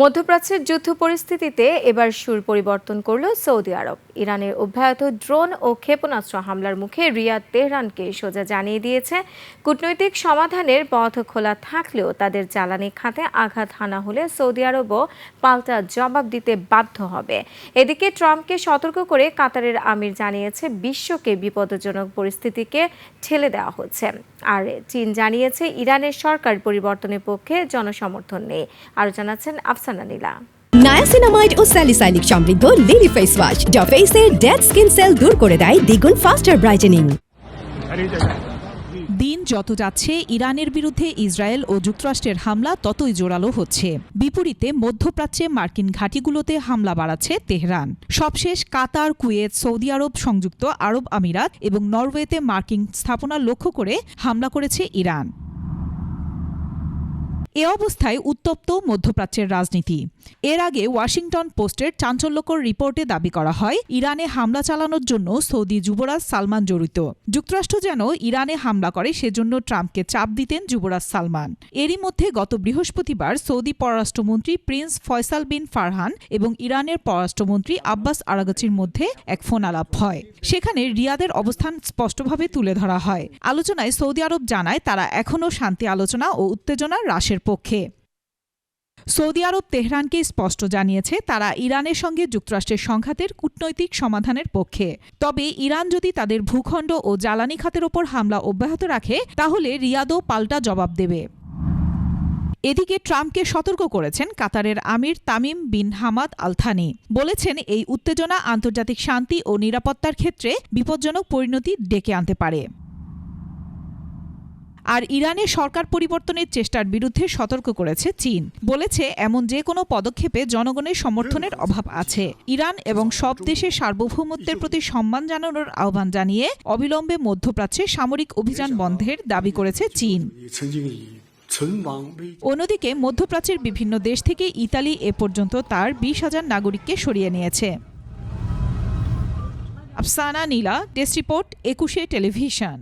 মধ্যপ্রাচ্যের যুদ্ধ পরিস্থিতিতে এবার সুর পরিবর্তন করল সৌদি আরব। ইরানের অব্যাহত ড্রোন ও ক্ষেপণাস্ত্র হামলার মুখে রিয়াদ তেহরানকে সোজা জানিয়ে দিয়েছে, কূটনৈতিক সমাধানের পথ খোলা থাকলেও তাদের জ্বালানি খাতে আঘাত হানা হলে সৌদি আরবও পাল্টা জবাব দিতে বাধ্য হবে। এদিকে ট্রাম্পকে সতর্ক করে কাতারের আমির জানিয়েছে, বিশ্বকে বিপজ্জনক পরিস্থিতিকে ঠেলে দেওয়া হচ্ছে। আর চীন জানিয়েছে, ইরানের সরকার পরিবর্তনের পক্ষে জনসমর্থন নেই। আরও জানাচ্ছেন আফসানা নীলা। নায়াসিনামাইড ও স্যালিসাইলিক সমৃদ্ধ লিলি ফেস ওয়াশ যা ফেসের ডেড স্কিন সেল দূর করে দেয় দ্বিগুণ ফাস্টার ব্রাইটেনিং। দিন যত যাচ্ছে, ইরানের বিরুদ্ধে ইসরায়েল ও যুক্তরাষ্ট্রের হামলা ততই জোরালো হচ্ছে। বিপরীতে মধ্যপ্রাচ্যে মার্কিন ঘাঁটিগুলোতে হামলা বাড়াচ্ছে তেহরান। সবশেষ কাতার, কুয়েত, সৌদি আরব, সংযুক্ত আরব আমিরাত এবং নরওয়েতে মার্কিন স্থাপনা লক্ষ্য করে হামলা করেছে ইরান। এ অবস্থায় উত্তপ্ত মধ্যপ্রাচ্যের রাজনীতি। এর আগে ওয়াশিংটন পোস্টের চাঞ্চল্যকর রিপোর্টে দাবি করা হয়, ইরানে হামলা চালানোর জন্য সৌদি যুবরাজ সালমান জড়িত। যুক্তরাষ্ট্র যেন ইরানে হামলা করে সেজন্য ট্রাম্পকে চাপ দিতেন যুবরাজ সালমান। এরই মধ্যে গত বৃহস্পতিবার সৌদি পররাষ্ট্রমন্ত্রী প্রিন্স ফয়সাল বিন ফারহান এবং ইরানের পররাষ্ট্রমন্ত্রী আব্বাস আরাগচির মধ্যে এক ফোন আলাপ হয়। সেখানে রিয়াদের অবস্থান স্পষ্টভাবে তুলে ধরা হয়। আলোচনায় সৌদি আরব জানায়, তারা এখনও শান্তি আলোচনা ও উত্তেজনা হ্রাসের পক্ষে। সৌদি আরব তেহরানকে স্পষ্ট জানিয়েছে, তারা ইরানের সঙ্গে যুক্তরাষ্ট্রের সংঘাতের কূটনৈতিক সমাধানের পক্ষে। তবে ইরান যদি তাদের ভূখণ্ড ও জ্বালানি খাতের ওপর হামলা অব্যাহত রাখে, তাহলে রিয়াদও পাল্টা জবাব দেবে। এদিকে ট্রাম্পকে সতর্ক করেছেন কাতারের আমির Tamim bin Hamad Al Thani. বলেছেন, এই উত্তেজনা আন্তর্জাতিক শান্তি ও নিরাপত্তার ক্ষেত্রে বিপজ্জনক পরিণতি ডেকে আনতে পারে। আর ইরানের সরকার পরিবর্তনের চেষ্টার বিরুদ্ধে সতর্ক করেছে চীন। বলেছে, এমন যে কোনো পদক্ষেপে জনগণের সমর্থনের অভাব আছে। ইরান এবং সব দেশের সার্বভৌমত্বের প্রতি সম্মান জানানোর আহ্বান জানিয়ে অবিলম্বে মধ্যপ্রাচ্যে সামরিক অভিযান বন্ধের দাবি করেছে চীন। অন্যদিকে মধ্যপ্রাচ্যের বিভিন্ন দেশ থেকে ইতালি এ পর্যন্ত তার 20,000 নাগরিককে সরিয়ে নিয়েছে। আফসানা নীলা, ডেস্ক রিপোর্ট, 21 টেলিভিশন।